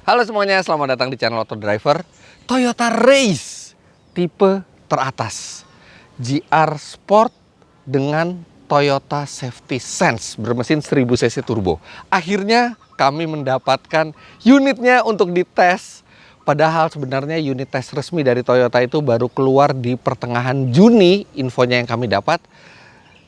Halo semuanya, selamat datang di channel Auto Driver. Toyota Race tipe teratas GR Sport dengan Toyota Safety Sense bermesin 1000 cc turbo. Akhirnya kami mendapatkan unitnya untuk dites. Padahal sebenarnya unit tes resmi dari Toyota itu baru keluar di pertengahan Juni, infonya yang kami dapat.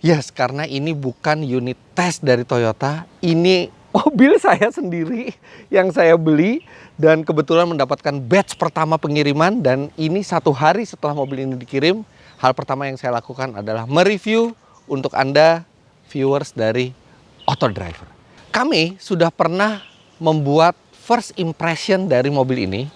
Yes, karena ini bukan unit tes dari Toyota, ini mobil saya sendiri yang saya beli dan kebetulan mendapatkan batch pertama pengiriman. Dan ini 1 hari setelah mobil ini dikirim, hal pertama yang saya lakukan adalah mereview untuk Anda viewers dari Auto Driver. Kami sudah pernah membuat first impression dari mobil ini.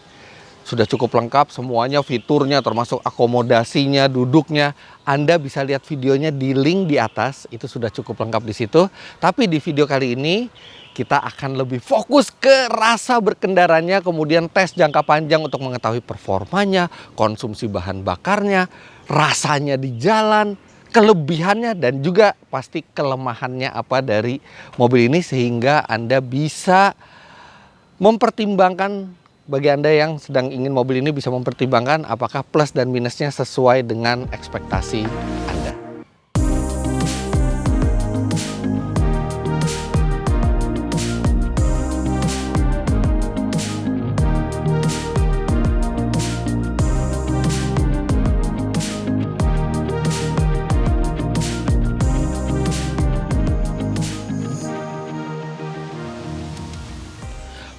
Sudah cukup lengkap semuanya, fiturnya termasuk akomodasinya, duduknya. Anda bisa lihat videonya di link di atas, itu sudah cukup lengkap di situ. Tapi di video kali ini kita akan lebih fokus ke rasa berkendaranya, kemudian tes jangka panjang untuk mengetahui performanya, konsumsi bahan bakarnya, rasanya di jalan, kelebihannya dan juga pasti kelemahannya apa dari mobil ini, sehingga Anda bisa mempertimbangkan. Bagi Anda yang sedang ingin mobil ini bisa mempertimbangkan apakah plus dan minusnya sesuai dengan ekspektasi Anda.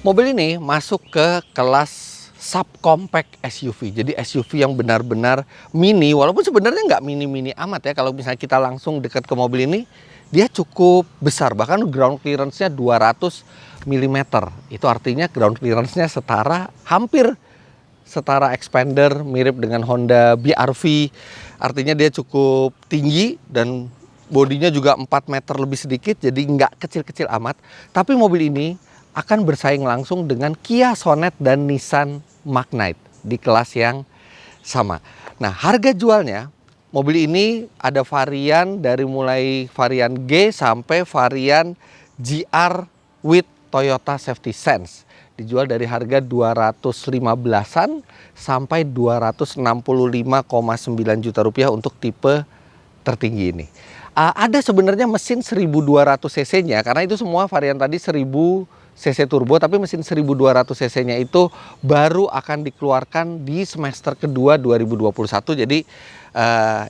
Mobil ini masuk ke kelas subcompact SUV. Jadi SUV yang benar-benar mini, walaupun sebenarnya nggak mini-mini amat ya. Kalau misalnya kita langsung dekat ke mobil ini, dia cukup besar. Bahkan ground clearance-nya 200 mm. Itu artinya ground clearance-nya hampir setara expander, mirip dengan Honda BR-V. Artinya dia cukup tinggi dan bodinya juga 4 meter lebih sedikit, jadi nggak kecil-kecil amat. Tapi mobil ini akan bersaing langsung dengan Kia Sonet dan Nissan Magnite di kelas yang sama. Nah, harga jualnya mobil ini ada varian dari mulai varian G sampai varian GR with Toyota Safety Sense. Dijual dari harga 215-an sampai 265,9 juta rupiah untuk tipe tertinggi ini. Ada sebenarnya mesin 1200 cc-nya, karena itu semua varian tadi 1000 cc turbo, tapi mesin 1200 cc-nya itu baru akan dikeluarkan di semester kedua 2021. Jadi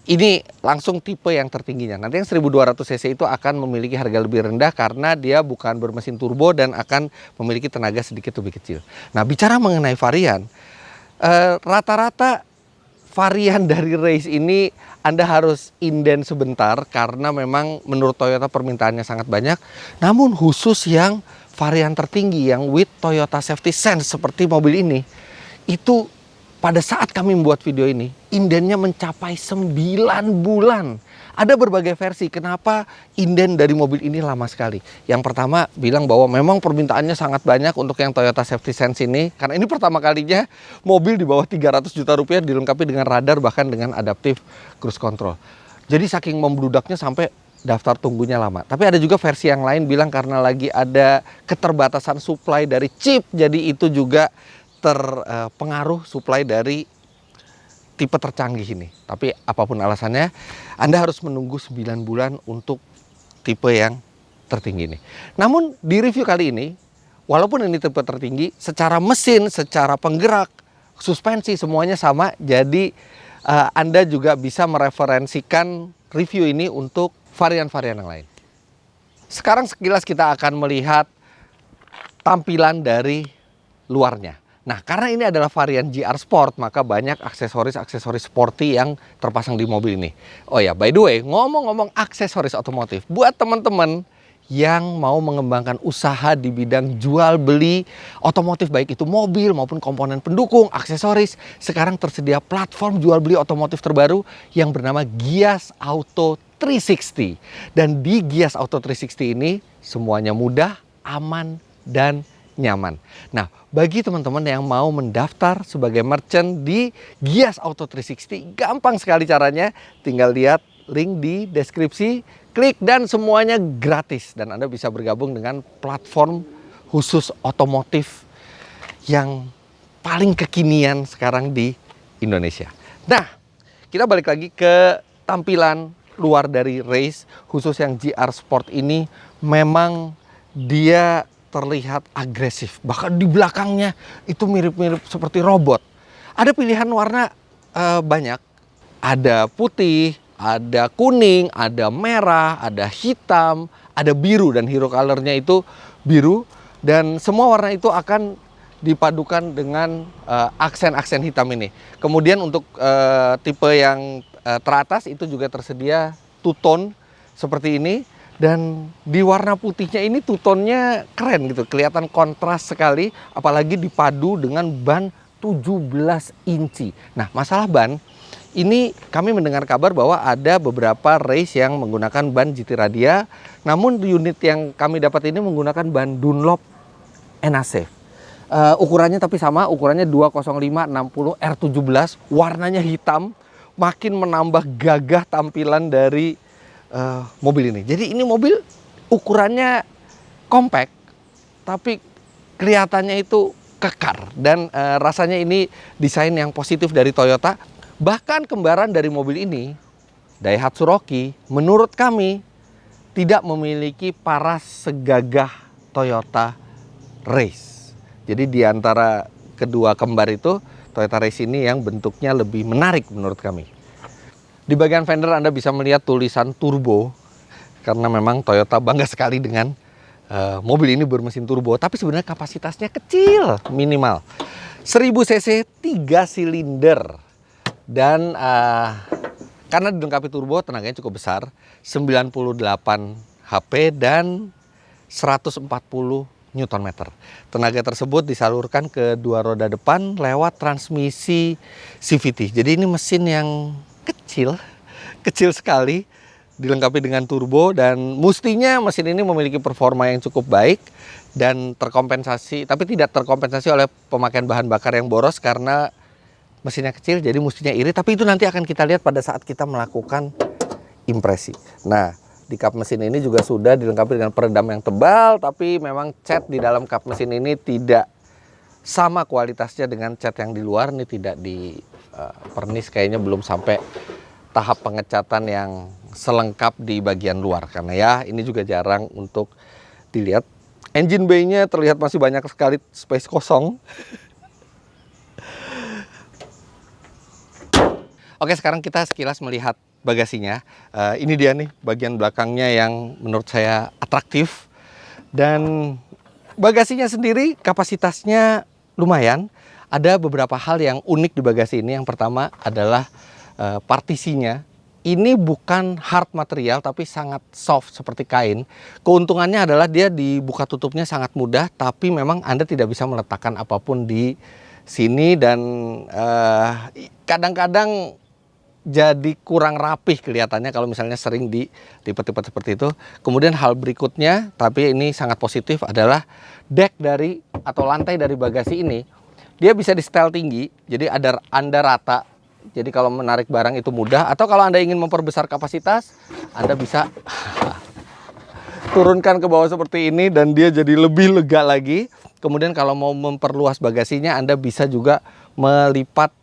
ini langsung tipe yang tertingginya. Nanti yang 1200 cc itu akan memiliki harga lebih rendah karena dia bukan bermesin turbo dan akan memiliki tenaga sedikit lebih kecil. Nah, bicara mengenai varian, rata-rata varian dari Race ini Anda harus inden sebentar karena memang menurut Toyota permintaannya sangat banyak. Namun khusus yang varian tertinggi yang with Toyota Safety Sense seperti mobil ini, itu pada saat kami membuat video ini, indennya mencapai 9 bulan. Ada berbagai versi kenapa inden dari mobil ini lama sekali. Yang pertama bilang bahwa memang permintaannya sangat banyak untuk yang Toyota Safety Sense ini, karena ini pertama kalinya mobil di bawah 300 juta rupiah dilengkapi dengan radar bahkan dengan adaptive cruise control. Jadi saking membludaknya sampai daftar tunggunya lama. Tapi ada juga versi yang lain bilang karena lagi ada keterbatasan supply dari chip, jadi itu juga terpengaruh supply dari tipe tercanggih ini. Tapi apapun alasannya, Anda harus menunggu 9 bulan untuk tipe yang tertinggi ini. Namun di review kali ini, walaupun ini tipe tertinggi, secara mesin, secara penggerak, suspensi semuanya sama. Jadi Anda juga bisa mereferensikan review ini untuk varian-varian yang lain. Sekarang sekilas kita akan melihat tampilan dari luarnya. Nah, karena ini adalah varian GR Sport, maka banyak aksesoris-aksesoris sporty yang terpasang di mobil ini. Oh ya, by the way, ngomong-ngomong aksesoris otomotif, buat teman-teman yang mau mengembangkan usaha di bidang jual beli otomotif, baik itu mobil maupun komponen pendukung, aksesoris, sekarang tersedia platform jual beli otomotif terbaru yang bernama Gias Auto 360. Dan di Gias Auto 360 ini semuanya mudah, aman, dan nyaman. Nah, bagi teman-teman yang mau mendaftar sebagai merchant di Gias Auto 360, gampang sekali caranya. Tinggal lihat link di deskripsi, klik dan semuanya gratis. Dan Anda bisa bergabung dengan platform khusus otomotif yang paling kekinian sekarang di Indonesia. Nah, kita balik lagi ke tampilan luar dari race, khusus yang GR Sport ini. Memang dia terlihat agresif, bahkan di belakangnya itu mirip-mirip seperti robot. Ada pilihan warna banyak, ada putih, ada kuning, ada merah, ada hitam, ada biru, dan hero colornya itu biru. Dan semua warna itu akan dipadukan dengan aksen-aksen hitam ini. Kemudian untuk tipe yang teratas itu juga tersedia two-tone seperti ini. Dan di warna putihnya ini two-tone-nya keren gitu, kelihatan kontras sekali. Apalagi dipadu dengan ban 17 inci. Nah, masalah ban, ini kami mendengar kabar bahwa ada beberapa race yang menggunakan ban GT Radia. Namun unit yang kami dapat ini menggunakan ban Dunlop NAC. Ukurannya tapi sama, ukurannya 205/60 R17, warnanya hitam, makin menambah gagah tampilan dari mobil ini. Jadi ini mobil ukurannya compact, tapi kelihatannya itu kekar, dan rasanya ini desain yang positif dari Toyota. Bahkan kembaran dari mobil ini, Daihatsu Rocky, menurut kami tidak memiliki paras segagah Toyota Race. Jadi di antara kedua kembar itu, Toyota Race ini yang bentuknya lebih menarik menurut kami. Di bagian fender Anda bisa melihat tulisan turbo, karena memang Toyota bangga sekali dengan mobil ini bermesin turbo. Tapi sebenarnya kapasitasnya kecil, minimal 1000 cc 3 silinder. Dan karena dilengkapi turbo, tenaganya cukup besar, 98 HP dan 140 Nm. Tenaga tersebut disalurkan ke dua roda depan lewat transmisi CVT. Jadi ini mesin yang kecil sekali, dilengkapi dengan turbo, dan mestinya mesin ini memiliki performa yang cukup baik dan terkompensasi, tapi tidak terkompensasi oleh pemakaian bahan bakar yang boros karena mesinnya kecil, jadi mestinya irit. Tapi itu nanti akan kita lihat pada saat kita melakukan impresi. Nah, di kap mesin ini juga sudah dilengkapi dengan peredam yang tebal, tapi memang cat di dalam kap mesin ini tidak sama kualitasnya dengan cat yang di luar. Ini tidak di pernis, kayaknya belum sampai tahap pengecatan yang selengkap di bagian luar, karena ya ini juga jarang untuk dilihat. Engine bay-nya terlihat masih banyak sekali space kosong. Oke, sekarang kita sekilas melihat bagasinya. Ini dia nih bagian belakangnya yang menurut saya atraktif. Dan bagasinya sendiri kapasitasnya lumayan. Ada beberapa hal yang unik di bagasi ini. Yang pertama adalah partisinya. Ini bukan hard material tapi sangat soft seperti kain. Keuntungannya adalah dia dibuka tutupnya sangat mudah, tapi memang Anda tidak bisa meletakkan apapun di sini, dan kadang-kadang jadi kurang rapih kelihatannya kalau misalnya sering dilipat-lipat seperti itu. Kemudian hal berikutnya, tapi ini sangat positif, adalah deck dari atau lantai dari bagasi ini, dia bisa di setel tinggi, jadi Anda rata. Jadi kalau menarik barang itu mudah, atau kalau Anda ingin memperbesar kapasitas, Anda bisa turunkan ke bawah seperti ini dan dia jadi lebih lega lagi. Kemudian kalau mau memperluas bagasinya, Anda bisa juga melipat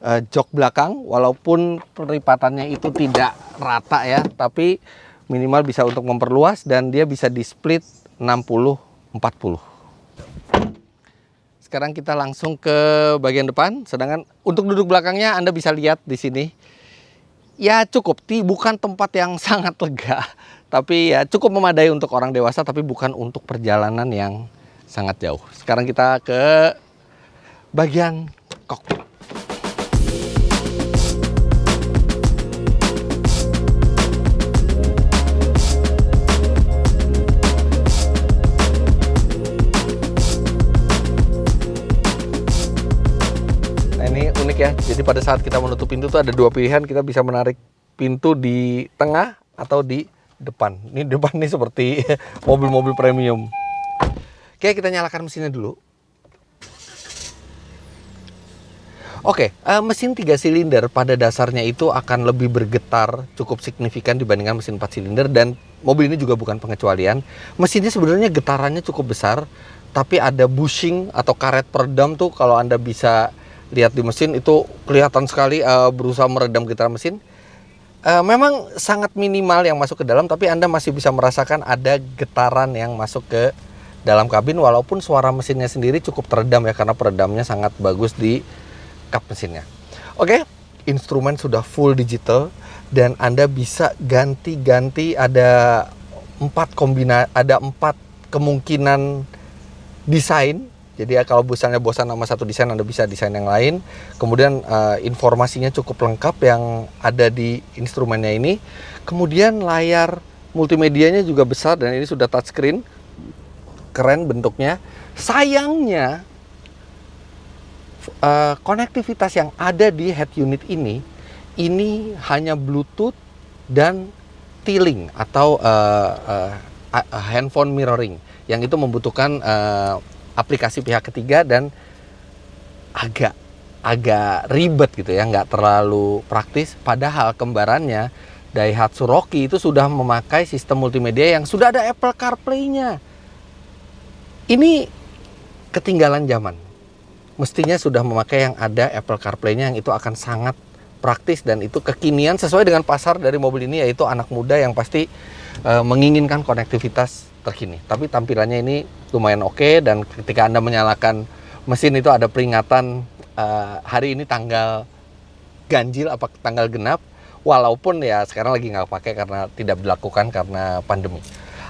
jok belakang, walaupun pelipatannya itu tidak rata ya, tapi minimal bisa untuk memperluas, dan dia bisa di split 60-40. Sekarang kita langsung ke bagian depan. Sedangkan untuk duduk belakangnya Anda bisa lihat di sini. Ya cukup, bukan tempat yang sangat lega, tapi ya cukup memadai untuk orang dewasa, tapi bukan untuk perjalanan yang sangat jauh. Sekarang kita ke bagian kokpit. Ya, jadi pada saat kita menutup pintu tuh ada dua pilihan, kita bisa menarik pintu di tengah atau di depan. Ini depan nih seperti mobil-mobil premium. Oke, kita nyalakan mesinnya dulu. Oke, mesin 3 silinder pada dasarnya itu akan lebih bergetar cukup signifikan dibandingkan mesin 4 silinder, dan mobil ini juga bukan pengecualian. Mesinnya sebenarnya getarannya cukup besar, tapi ada bushing atau karet peredam tuh, kalau Anda bisa lihat di mesin itu kelihatan sekali berusaha meredam getaran mesin. Memang sangat minimal yang masuk ke dalam, tapi Anda masih bisa merasakan ada getaran yang masuk ke dalam kabin, walaupun suara mesinnya sendiri cukup teredam ya, karena peredamnya sangat bagus di kap mesinnya. Oke, instrumen sudah full digital dan Anda bisa ganti-ganti, ada 4 kemungkinan desain. Jadi ya, kalau misalnya bosan sama satu desain, Anda bisa desain yang lain. Kemudian informasinya cukup lengkap yang ada di instrumennya ini. Kemudian layar multimedianya juga besar dan ini sudah touchscreen. Keren bentuknya. Sayangnya konektivitas yang ada di head unit ini hanya Bluetooth dan T-Link atau handphone mirroring, yang itu membutuhkan aplikasi pihak ketiga dan agak ribet gitu ya, nggak terlalu praktis. Padahal kembarannya Daihatsu Rocky itu sudah memakai sistem multimedia yang sudah ada Apple CarPlay-nya. Ini ketinggalan zaman. Mestinya sudah memakai yang ada Apple CarPlay-nya, yang itu akan sangat praktis dan itu kekinian sesuai dengan pasar dari mobil ini, yaitu anak muda yang pasti menginginkan konektivitas terkini. Tapi tampilannya ini lumayan oke, dan ketika Anda menyalakan mesin itu ada peringatan hari ini tanggal ganjil apa tanggal genap, walaupun ya sekarang lagi nggak pakai karena tidak dilakukan karena pandemi.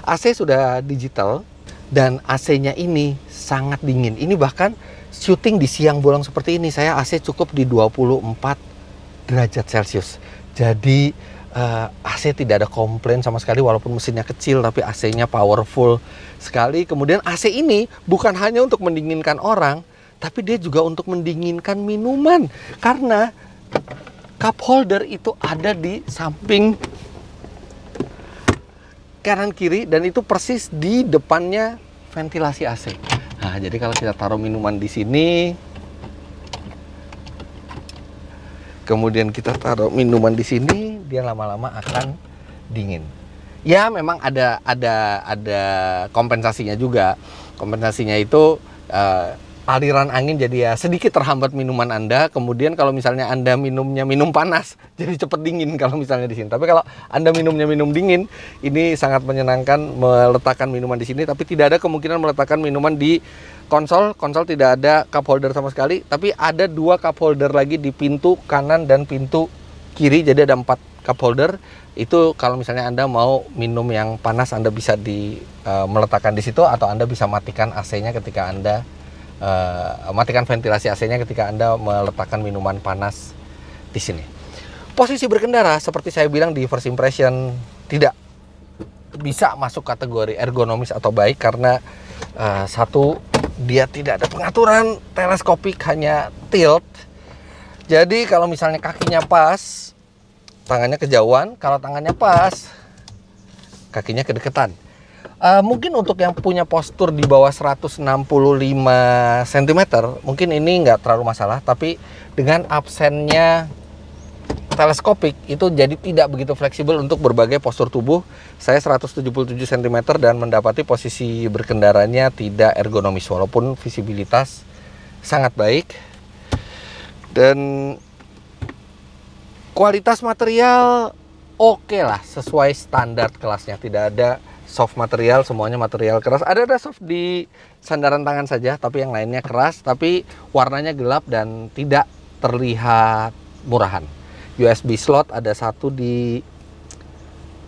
AC sudah digital dan AC-nya ini sangat dingin. Ini bahkan syuting di siang bolong seperti ini, saya AC cukup di 24 derajat Celcius. Jadi AC tidak ada komplain sama sekali, walaupun mesinnya kecil tapi AC-nya powerful sekali. Kemudian AC ini bukan hanya untuk mendinginkan orang, tapi dia juga untuk mendinginkan minuman, karena cup holder itu ada di samping kanan kiri dan itu persis di depannya ventilasi AC. Nah, jadi kalau kita taruh minuman di sini, kemudian kita taruh minuman di sini, dia lama-lama akan dingin. Ya, memang ada kompensasinya juga. Kompensasinya itu aliran angin jadi ya sedikit terhambat minuman Anda. Kemudian kalau misalnya Anda minumnya minum panas, jadi cepet dingin kalau misalnya di sini. Tapi kalau Anda minumnya minum dingin, ini sangat menyenangkan meletakkan minuman di sini. Tapi tidak ada kemungkinan meletakkan minuman di konsol. Konsol tidak ada cup holder sama sekali. Tapi ada 2 cup holder lagi di pintu kanan dan pintu kiri. Jadi ada 4 cup holder. Itu kalau misalnya Anda mau minum yang panas, Anda bisa meletakkan di situ, atau Anda bisa matikan AC-nya ketika Anda matikan ventilasi AC-nya ketika Anda meletakkan minuman panas di sini. Posisi berkendara seperti saya bilang di first impression tidak bisa masuk kategori ergonomis atau baik, karena satu, dia tidak ada pengaturan teleskopik, hanya tilt. Jadi kalau misalnya kakinya pas, tangannya kejauhan. Kalau tangannya pas, kakinya kedeketan. Mungkin untuk yang punya postur di bawah 165 cm, mungkin ini nggak terlalu masalah. Tapi dengan absennya teleskopik, itu jadi tidak begitu fleksibel untuk berbagai postur tubuh. Saya 177 cm dan mendapati posisi berkendaranya tidak ergonomis, walaupun visibilitas sangat baik. Dan kualitas material oke lah, sesuai standar kelasnya. Tidak ada soft material, semuanya material keras. Ada soft di sandaran tangan saja, tapi yang lainnya keras. Tapi warnanya gelap dan tidak terlihat murahan. USB slot ada 1 di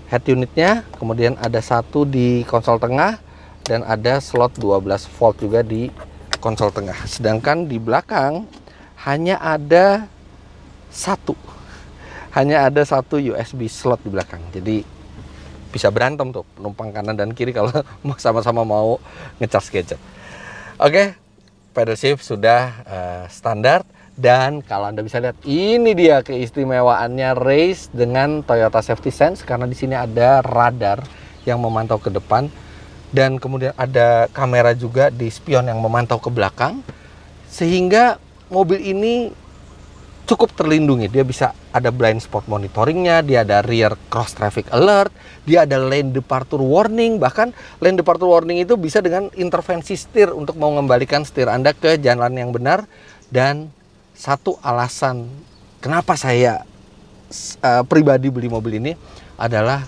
head unitnya, kemudian ada 1 di konsol tengah, dan ada slot 12 volt juga di konsol tengah. Sedangkan di belakang hanya ada 1 USB slot di belakang. Jadi bisa berantem tuh penumpang kanan dan kiri kalau sama-sama mau ngecas gadget. Oke, pedal shift sudah standar. Dan kalau Anda bisa lihat, ini dia keistimewaannya race dengan Toyota Safety Sense, karena di sini ada radar yang memantau ke depan, dan kemudian ada kamera juga di spion yang memantau ke belakang, sehingga mobil ini cukup terlindungi. Dia bisa ada blind spot monitoringnya, dia ada rear cross traffic alert, dia ada lane departure warning. Bahkan lane departure warning itu bisa dengan intervensi setir untuk mau mengembalikan setir Anda ke jalan yang benar. Dan satu alasan kenapa saya pribadi beli mobil ini adalah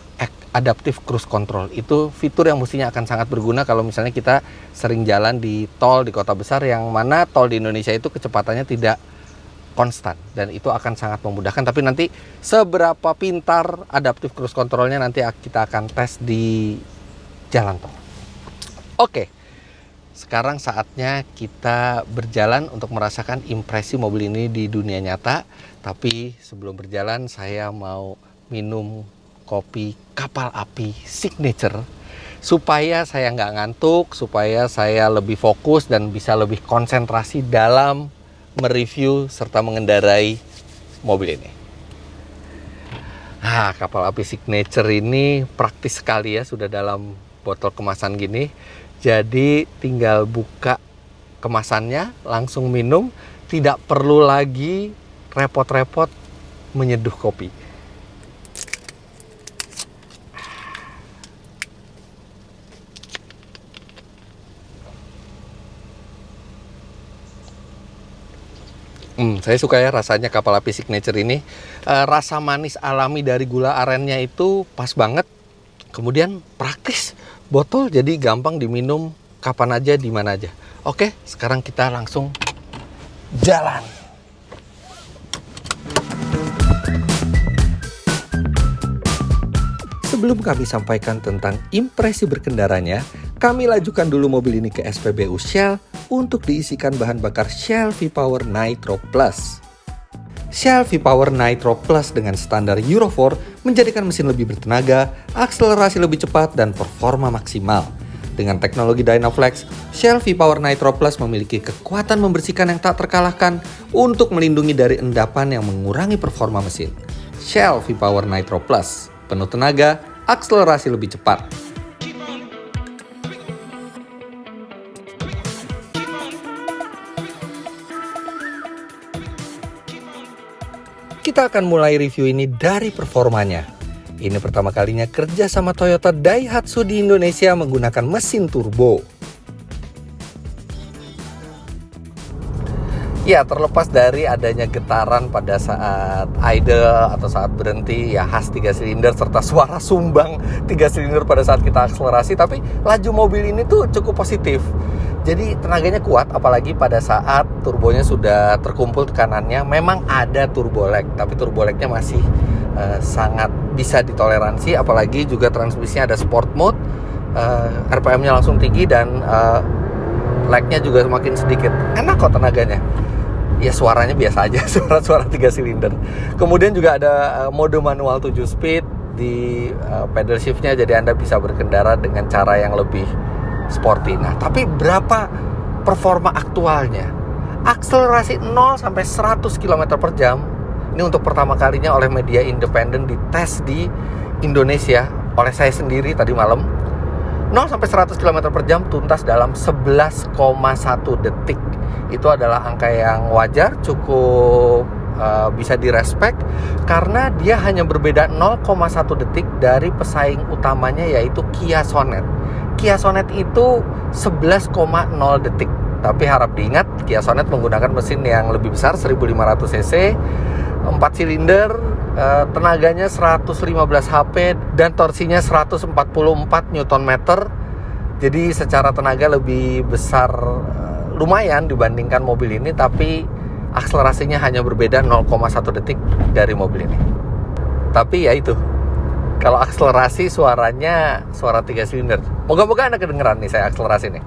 adaptive cruise control. Itu fitur yang mestinya akan sangat berguna kalau misalnya kita sering jalan di tol di kota besar, yang mana tol di Indonesia itu kecepatannya tidak konstan, dan itu akan sangat memudahkan. Tapi nanti seberapa pintar adaptive cruise controlnya nanti kita akan tes di jalan tol. Oke, sekarang saatnya kita berjalan untuk merasakan impresi mobil ini di dunia nyata. Tapi sebelum berjalan, saya mau minum kopi Kapal Api Signature supaya saya nggak ngantuk, supaya saya lebih fokus dan bisa lebih konsentrasi dalam mereview serta mengendarai mobil ini. Kapal Api Signature ini praktis sekali ya, sudah dalam botol kemasan gini. Jadi tinggal buka kemasannya, langsung minum, tidak perlu lagi repot-repot menyeduh kopi. Saya suka ya rasanya Kapal Api Signature ini. Rasa manis alami dari gula arennya itu pas banget. Kemudian praktis, botol jadi gampang diminum kapan aja, di mana aja. Oke, sekarang kita langsung jalan. Sebelum kami sampaikan tentang impresi berkendaranya, kami lajukan dulu mobil ini ke SPBU Shell untuk diisikan bahan bakar Shell V-Power Nitro Plus. Shell V-Power Nitro Plus dengan standar Euro 4 menjadikan mesin lebih bertenaga, akselerasi lebih cepat, dan performa maksimal. Dengan teknologi Dynaflex, Shell V-Power Nitro Plus memiliki kekuatan membersihkan yang tak terkalahkan untuk melindungi dari endapan yang mengurangi performa mesin. Shell V-Power Nitro Plus, penuh tenaga, akselerasi lebih cepat. Kita akan mulai review ini dari performanya. Ini pertama kalinya kerja sama Toyota Daihatsu di Indonesia menggunakan mesin turbo. Ya, terlepas dari adanya getaran pada saat idle atau saat berhenti, ya khas 3 silinder serta suara sumbang 3 silinder pada saat kita akselerasi, tapi laju mobil ini tuh cukup positif. Jadi tenaganya kuat, apalagi pada saat turbonya sudah terkumpul tekanannya. Memang ada turbo lag, tapi turbo lagnya masih sangat bisa ditoleransi. Apalagi juga transmisinya ada sport mode, RPM-nya langsung tinggi dan lagnya juga semakin sedikit. Enak kok tenaganya. Ya suaranya biasa aja, suara-suara 3 silinder. Kemudian juga ada mode manual 7 speed di pedal shiftnya, jadi Anda bisa berkendara dengan cara yang lebih sporty. Nah, tapi berapa performa aktualnya? Akselerasi 0 sampai 100 km per jam. Ini untuk pertama kalinya oleh media independen dites di Indonesia oleh saya sendiri tadi malam. 0 sampai 100 km per jam tuntas dalam 11,1 detik. Itu adalah angka yang wajar, cukup bisa direspek karena dia hanya berbeda 0,1 detik dari pesaing utamanya, yaitu Kia Sonet. Kia Sonet itu 11,0 detik. Tapi harap diingat, Kia Sonet menggunakan mesin yang lebih besar, 1500 cc, 4 silinder, tenaganya 115 HP dan torsinya 144 Nm. Jadi secara tenaga lebih besar lumayan dibandingkan mobil ini, tapi akselerasinya hanya berbeda 0,1 detik dari mobil ini. Tapi ya itu, kalau akselerasi suaranya suara 3 silinder. Moga-moga Anda kedengeran nih saya akselerasi nih.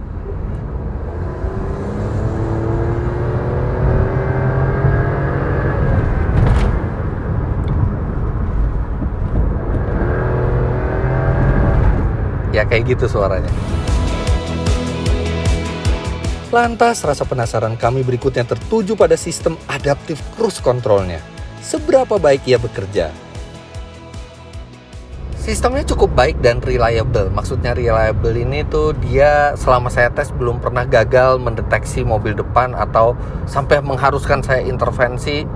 Ya kayak gitu suaranya. Lantas rasa penasaran kami berikutnya tertuju pada sistem adaptive cruise controlnya. Seberapa baik ia bekerja? Sistemnya cukup baik dan reliable. Maksudnya reliable ini tuh dia selama saya tes belum pernah gagal mendeteksi mobil depan atau sampai mengharuskan saya intervensi.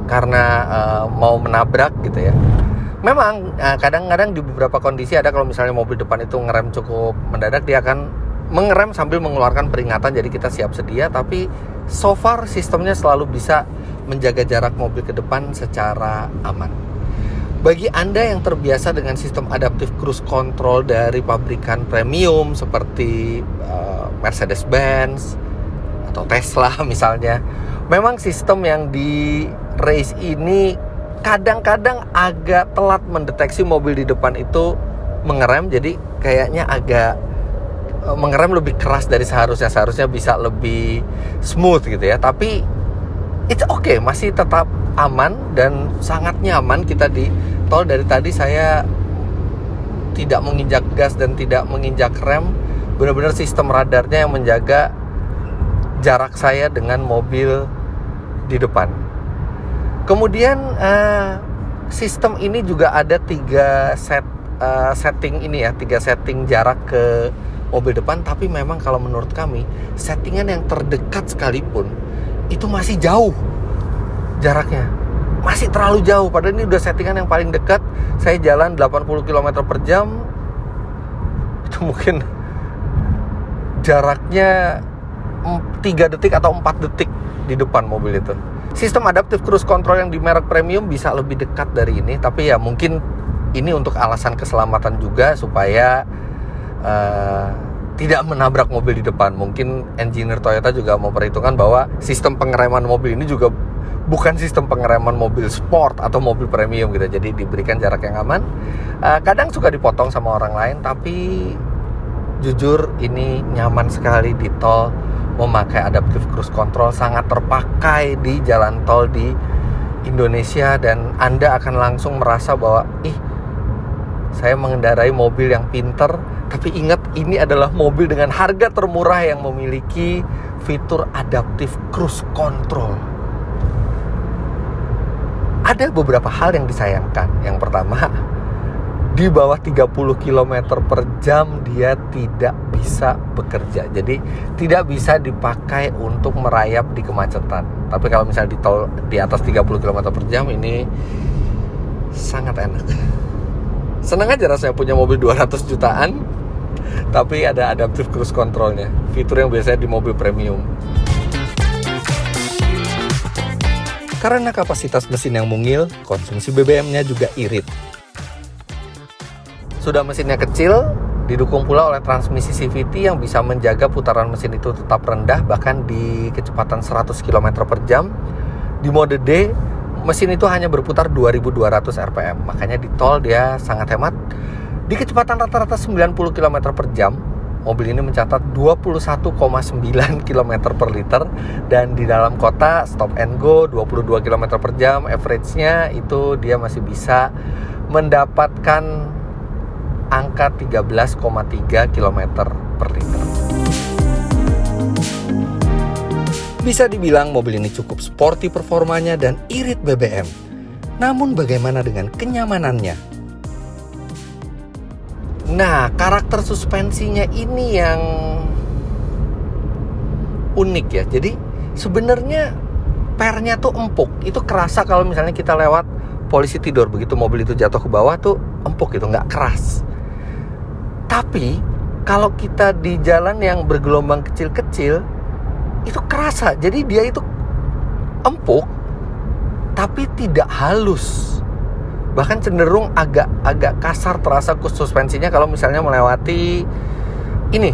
karena mau menabrak gitu ya. Memang kadang-kadang di beberapa kondisi ada kalau misalnya mobil depan itu ngerem cukup mendadak, dia akan mengerem sambil mengeluarkan peringatan, jadi kita siap sedia. Tapi so far sistemnya selalu bisa menjaga jarak mobil ke depan secara aman. Bagi Anda yang terbiasa dengan sistem adaptive cruise control dari pabrikan premium seperti Mercedes-Benz atau Tesla misalnya, memang sistem yang di race ini kadang-kadang agak telat mendeteksi mobil di depan itu mengerem. Jadi kayaknya agak mengerem lebih keras dari seharusnya bisa lebih smooth gitu ya. Tapi it's okay, masih tetap aman dan sangat nyaman kita di tol. Dari tadi saya tidak menginjak gas dan tidak menginjak rem. Benar-benar sistem radarnya yang menjaga jarak saya dengan mobil di depan. Kemudian sistem ini juga ada 3 setting ini ya, 3 setting jarak ke mobil depan. Tapi memang kalau menurut kami settingan yang terdekat sekalipun itu masih jauh jaraknya, masih terlalu jauh. Padahal ini udah settingan yang paling dekat. Saya jalan 80 km per jam, itu mungkin jaraknya 3 detik atau 4 detik di depan mobil itu. Sistem adaptive cruise control yang di merek premium bisa lebih dekat dari ini, tapi ya mungkin ini untuk alasan keselamatan juga, supaya tidak menabrak mobil di depan. Mungkin engineer Toyota juga mau perhitungkan bahwa sistem pengereman mobil ini juga bukan sistem pengereman mobil sport atau mobil premium gitu. Jadi diberikan jarak yang aman. Kadang suka dipotong sama orang lain, tapi jujur ini nyaman sekali di tol. Memakai adaptive cruise control sangat terpakai di jalan tol di Indonesia, dan Anda akan langsung merasa bahwa saya mengendarai mobil yang pinter. Tapi ingat, ini adalah mobil dengan harga termurah yang memiliki fitur adaptive cruise control. Ada beberapa hal yang disayangkan. Yang pertama, di bawah 30 km per jam dia tidak bisa bekerja. Jadi tidak bisa dipakai untuk merayap di kemacetan. Tapi kalau misalnya di tol di atas 30 km per jam ini sangat enak. Senang aja rasanya punya mobil 200 jutaan tapi ada adaptive cruise controlnya, fitur yang biasanya di mobil premium. Karena kapasitas mesin yang mungil, konsumsi BBM-nya juga irit. Sudah mesinnya kecil, didukung pula oleh transmisi CVT yang bisa menjaga putaran mesin itu tetap rendah, bahkan di kecepatan 100 km per jam. Di mode D, mesin itu hanya berputar 2200 rpm, makanya di tol dia sangat hemat. Di kecepatan rata-rata 90 km per jam, mobil ini mencatat 21,9 km per liter. Dan di dalam kota, stop and go 22 km per jam, average-nya itu dia masih bisa mendapatkan angka 13,3 km per liter. Bisa dibilang mobil ini cukup sporty performanya dan irit BBM. Namun bagaimana dengan kenyamanannya? Nah, karakter suspensinya ini yang unik ya. Jadi sebenarnya pernya tuh empuk. Itu kerasa kalau misalnya kita lewat polisi tidur, begitu mobil itu jatuh ke bawah tuh empuk gitu, nggak keras. Tapi kalau kita di jalan yang bergelombang kecil-kecil itu kerasa. Jadi dia itu empuk tapi tidak halus. Bahkan cenderung agak kasar terasa suspensinya kalau misalnya melewati ini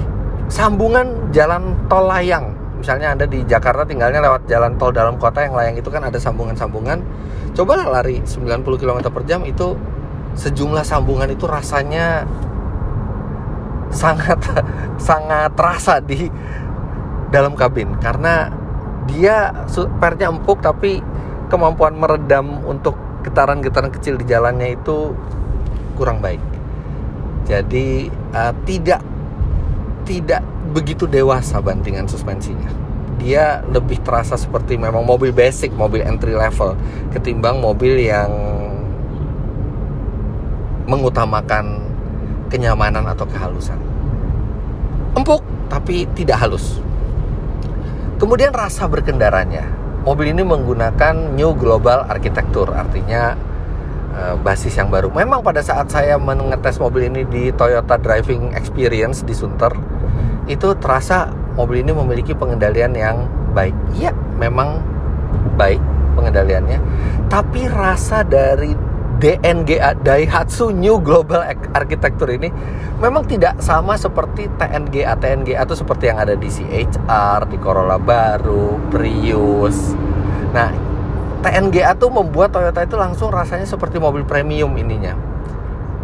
sambungan jalan tol layang. Misalnya Anda di Jakarta tinggalnya lewat jalan tol dalam kota yang layang itu kan ada sambungan-sambungan. Cobalah lari 90 km per jam, itu sejumlah sambungan itu rasanya sangat terasa di dalam kabin, karena dia pernya empuk tapi kemampuan meredam untuk getaran-getaran kecil di jalannya itu kurang baik. Jadi tidak begitu dewasa bantingan suspensinya. Dia lebih terasa seperti memang mobil basic, mobil entry level, ketimbang mobil yang mengutamakan kenyamanan atau kehalusan. Empuk tapi tidak halus. Kemudian rasa berkendaranya. mobil ini menggunakan New Global Architecture, artinya basis yang baru. Memang pada saat saya mengetes mobil ini di Toyota Driving Experience di Sunter, itu terasa mobil ini memiliki pengendalian yang baik. Iya, memang baik pengendaliannya, tapi rasa dari DNGA, Daihatsu New Global Architecture ini memang tidak sama seperti TNGA. TNGA itu seperti yang ada di CHR, di Corolla baru, Prius. Nah, TNGA tuh membuat Toyota itu langsung rasanya seperti mobil premium ininya,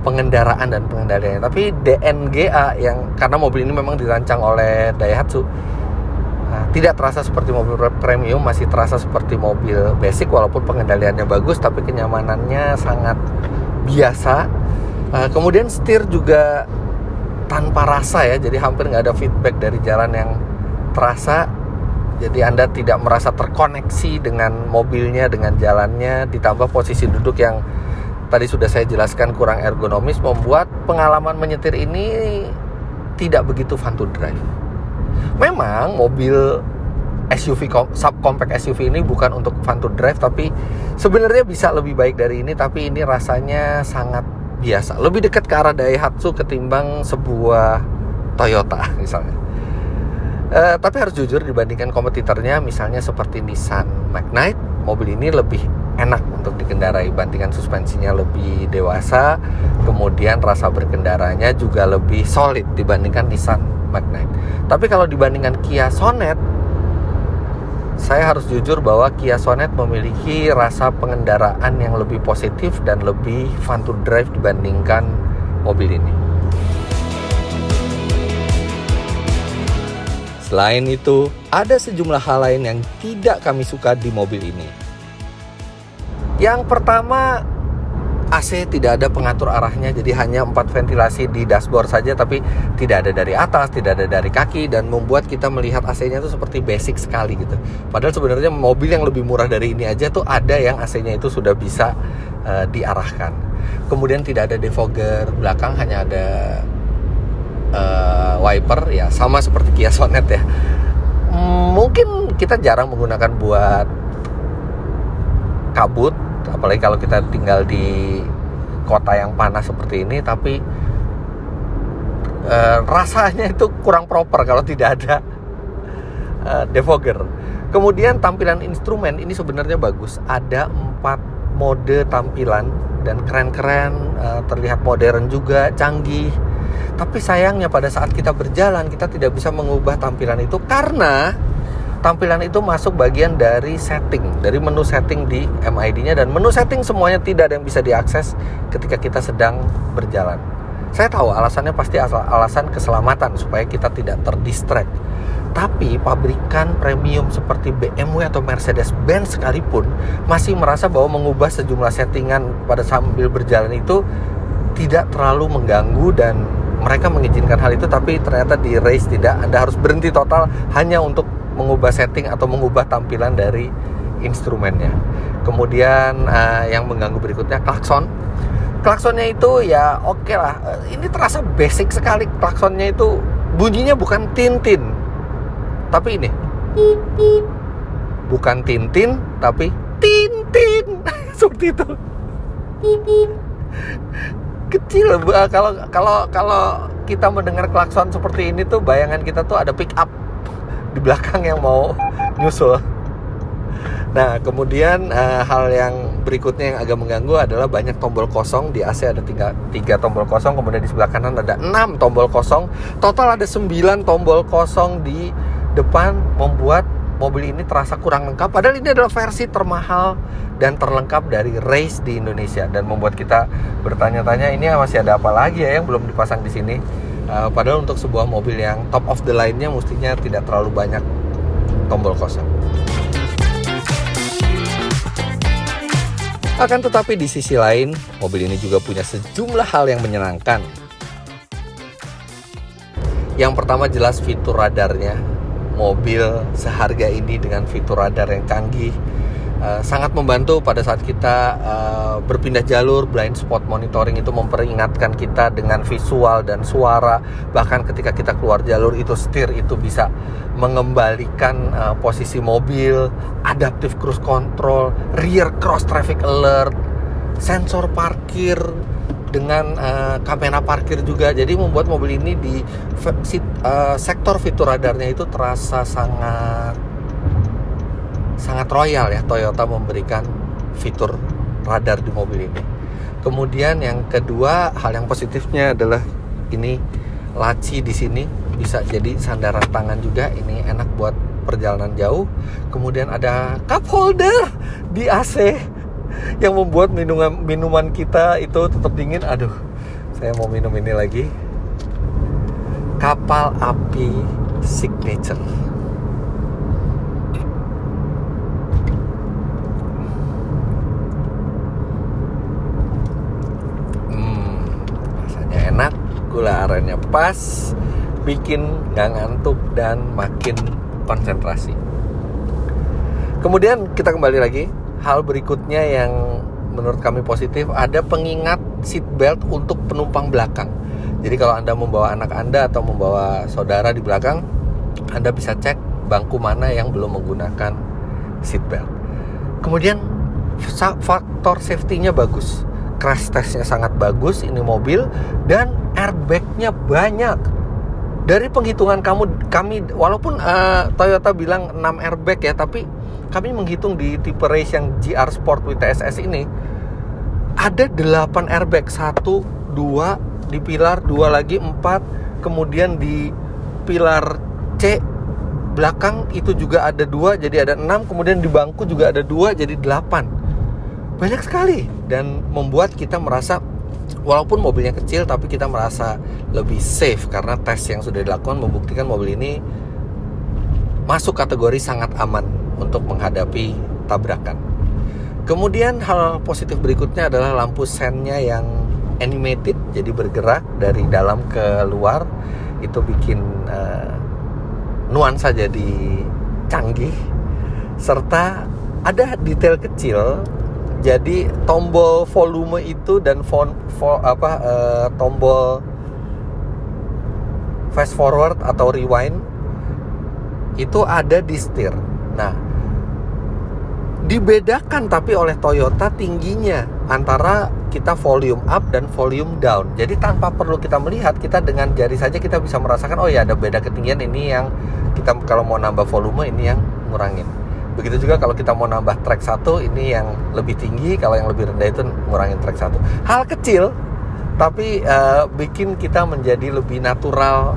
pengendaraan dan pengendaliannya. Tapi DNGA yang karena mobil ini memang dirancang oleh Daihatsu, tidak terasa seperti mobil premium, masih terasa seperti mobil basic walaupun pengendaliannya bagus, tapi kenyamanannya sangat biasa. Kemudian setir juga tanpa rasa ya, jadi hampir nggak ada feedback dari jalan yang terasa. Jadi Anda tidak merasa terkoneksi dengan mobilnya, dengan jalannya. Ditambah posisi duduk yang tadi sudah saya jelaskan kurang ergonomis, membuat pengalaman menyetir ini tidak begitu fun to drive. Memang mobil SUV, subcompact SUV ini bukan untuk fun to drive, tapi sebenarnya bisa lebih baik dari ini. Tapi ini rasanya sangat biasa, lebih dekat ke arah Daihatsu ketimbang sebuah Toyota misalnya. Tapi harus jujur, dibandingkan kompetitornya misalnya seperti Nissan Magnite, mobil ini lebih enak untuk dikendarai. Bandingan suspensinya lebih dewasa, kemudian rasa berkendaranya juga lebih solid dibandingkan Nissan Magnite. Tapi kalau dibandingkan Kia Sonet, saya harus jujur bahwa Kia Sonet memiliki rasa pengendaraan yang lebih positif dan lebih fun to drive dibandingkan mobil ini. Selain itu, ada sejumlah hal lain yang tidak kami suka di mobil ini. Yang pertama, AC tidak ada pengatur arahnya, jadi hanya 4 ventilasi di dashboard saja, tapi tidak ada dari atas, tidak ada dari kaki, dan membuat kita melihat AC-nya itu seperti basic sekali gitu. Padahal sebenarnya mobil yang lebih murah dari ini aja tuh ada yang AC-nya itu sudah bisa diarahkan. Kemudian tidak ada defogger belakang, hanya ada wiper, ya sama seperti Kia Sonet ya. Mungkin kita jarang menggunakan buat kabut, apalagi kalau kita tinggal di kota yang panas seperti ini. Tapi rasanya itu kurang proper kalau tidak ada defogger. Kemudian tampilan instrumen ini sebenarnya bagus. Ada 4 mode tampilan dan keren-keren, terlihat modern juga, canggih. Tapi sayangnya pada saat kita berjalan, kita tidak bisa mengubah tampilan itu karena tampilan itu masuk bagian dari setting, dari menu setting di MID-nya, dan menu setting semuanya tidak ada yang bisa diakses ketika kita sedang berjalan. Saya tahu alasannya pasti alasan keselamatan supaya kita tidak terdistract. Tapi pabrikan premium seperti BMW atau Mercedes-Benz sekalipun masih merasa bahwa mengubah sejumlah settingan pada sambil berjalan itu tidak terlalu mengganggu, dan mereka mengizinkan hal itu. Tapi ternyata di race tidak, Anda harus berhenti total hanya untuk mengubah setting atau mengubah tampilan dari instrumennya. Kemudian yang mengganggu berikutnya klakson. Klaksonnya itu ya oke lah, ini terasa basic sekali. Klaksonnya itu bunyinya bukan tintin, tapi ini bukan tintin tapi tintin seperti itu. Kecil. Kalau kita mendengar klakson seperti ini tuh bayangan kita tuh ada pick up di belakang yang mau nyusul. Nah, kemudian hal yang berikutnya yang agak mengganggu adalah banyak tombol kosong. Di AC ada 3 tombol kosong, kemudian di sebelah kanan ada 6 tombol kosong. Total ada 9 tombol kosong di depan, membuat mobil ini terasa kurang lengkap. Padahal ini adalah versi termahal dan terlengkap dari race di Indonesia, dan membuat kita bertanya-tanya, ini masih ada apa lagi ya yang belum dipasang di sini. Padahal untuk sebuah mobil yang top of the line-nya mestinya tidak terlalu banyak tombol kosong. Akan tetapi di sisi lain, mobil ini juga punya sejumlah hal yang menyenangkan. Yang pertama jelas fitur radarnya. Mobil seharga ini dengan fitur radar yang canggih sangat membantu pada saat kita berpindah jalur. Blind spot monitoring itu memperingatkan kita dengan visual dan suara. Bahkan ketika kita keluar jalur itu setir itu bisa mengembalikan posisi mobil, adaptive cruise control, rear cross traffic alert, sensor parkir dengan kamera parkir juga. Jadi membuat mobil ini di sektor fitur radarnya itu terasa sangat royal ya. Toyota memberikan fitur radar di mobil ini. Kemudian yang kedua, hal yang positifnya adalah ini laci di sini bisa jadi sandaran tangan juga. Ini enak buat perjalanan jauh. Kemudian ada cup holder di AC yang membuat minuman kita itu tetap dingin. Aduh, saya mau minum ini lagi. Kapal api signature. Rasanya enak, gula arennya pas, bikin gak ngantuk dan makin konsentrasi. Kemudian kita kembali lagi. Hal berikutnya yang menurut kami positif, ada pengingat seat belt untuk penumpang belakang. Jadi kalau Anda membawa anak Anda atau membawa saudara di belakang, Anda bisa cek bangku mana yang belum menggunakan seat belt. Kemudian faktor safety-nya bagus. Crash test-nya sangat bagus ini mobil, dan airbag-nya banyak. Dari penghitungan kami walaupun Toyota bilang 6 airbag ya, tapi kami menghitung di tipe race yang GR Sport with TSS ini ada 8 airbag, 1, 2 di pilar, 2 lagi 4, kemudian di pilar C belakang itu juga ada 2, jadi ada 6, kemudian di bangku juga ada 2, jadi 8. Banyak sekali, dan membuat kita merasa walaupun mobilnya kecil tapi kita merasa lebih safe karena tes yang sudah dilakukan membuktikan mobil ini masuk kategori sangat aman untuk menghadapi tabrakan. Kemudian hal positif berikutnya adalah lampu sennya yang animated, jadi bergerak dari dalam ke luar. Itu bikin nuansa jadi canggih. Serta ada detail kecil, jadi tombol volume itu dan tombol fast forward atau rewind itu ada di setir. Nah, dibedakan tapi oleh Toyota tingginya antara kita volume up dan volume down. Jadi tanpa perlu kita melihat, kita dengan jari saja kita bisa merasakan, oh ya ada beda ketinggian, ini yang kita kalau mau nambah volume, ini yang ngurangin. Begitu juga kalau kita mau nambah track 1, ini yang lebih tinggi, kalau yang lebih rendah itu ngurangin track 1. Hal kecil tapi bikin kita menjadi lebih natural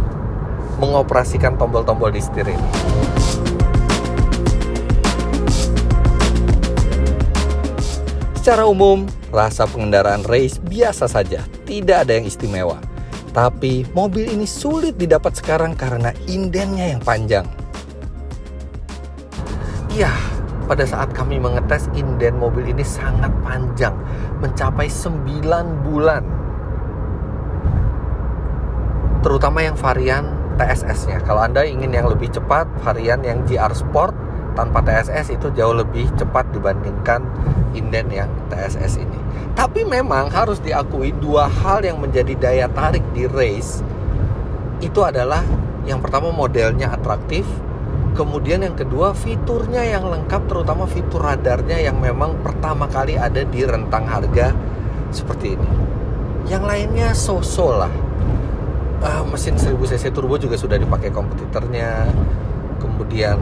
mengoperasikan tombol-tombol di setir ini. Secara umum, rasa pengendaraan race biasa saja, tidak ada yang istimewa. Tapi mobil ini sulit didapat sekarang karena indennya yang panjang. Iya, pada saat kami mengetes, inden mobil ini sangat panjang, mencapai 9 bulan. Terutama yang varian TSS-nya. Kalau Anda ingin yang lebih cepat, varian yang GR Sport tanpa TSS itu jauh lebih cepat dibandingkan inden yang TSS ini. Tapi memang harus diakui dua hal yang menjadi daya tarik di race itu adalah yang pertama modelnya atraktif, kemudian yang kedua fiturnya yang lengkap, terutama fitur radarnya yang memang pertama kali ada di rentang harga seperti ini. Yang lainnya so-so lah. Mesin 1000cc turbo juga sudah dipakai kompetitornya. Kemudian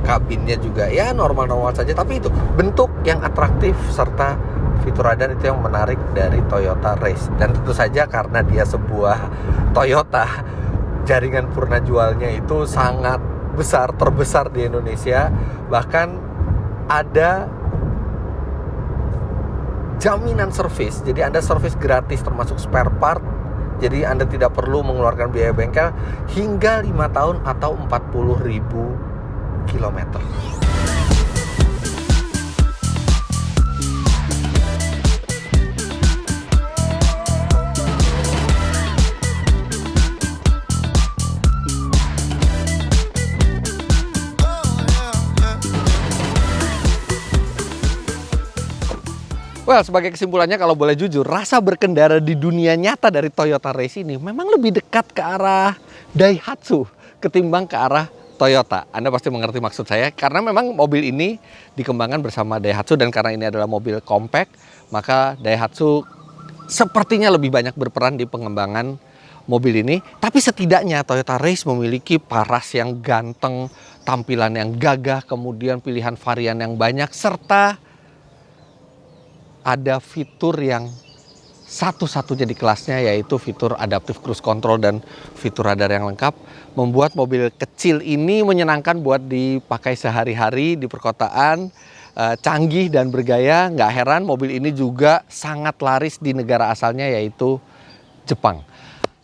kabinnya juga ya normal-normal saja, tapi itu bentuk yang atraktif serta fitur radar itu yang menarik dari Toyota Race. Dan tentu saja karena dia sebuah Toyota, jaringan purna jualnya itu sangat besar, terbesar di Indonesia. Bahkan ada jaminan servis, jadi Anda servis gratis termasuk spare part. Jadi Anda tidak perlu mengeluarkan biaya bengkel hingga 5 tahun atau 40.000 kilometer. Well, sebagai kesimpulannya kalau boleh jujur, rasa berkendara di dunia nyata dari Toyota Race ini memang lebih dekat ke arah Daihatsu ketimbang ke arah Toyota. Anda pasti mengerti maksud saya, karena memang mobil ini dikembangkan bersama Daihatsu dan karena ini adalah mobil compact, maka Daihatsu sepertinya lebih banyak berperan di pengembangan mobil ini. Tapi setidaknya Toyota Race memiliki paras yang ganteng, tampilan yang gagah, kemudian pilihan varian yang banyak, serta ada fitur yang satu-satunya di kelasnya, yaitu fitur adaptive cruise control dan fitur radar yang lengkap, membuat mobil kecil ini menyenangkan buat dipakai sehari-hari di perkotaan, canggih dan bergaya. Nggak heran mobil ini juga sangat laris di negara asalnya, yaitu Jepang.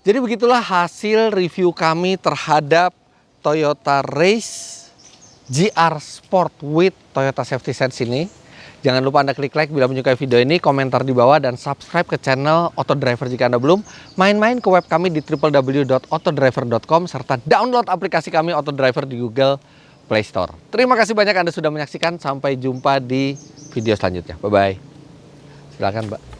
Jadi begitulah hasil review kami terhadap Toyota Race GR Sport with Toyota Safety Sense ini. Jangan lupa Anda klik like bila menyukai video ini, komentar di bawah, dan subscribe ke channel Auto Driver jika Anda belum. Main-main ke web kami di www.autodriver.com serta download aplikasi kami Auto Driver di Google Play Store. Terima kasih banyak Anda sudah menyaksikan. Sampai jumpa di video selanjutnya. Bye-bye. Silakan, Mbak.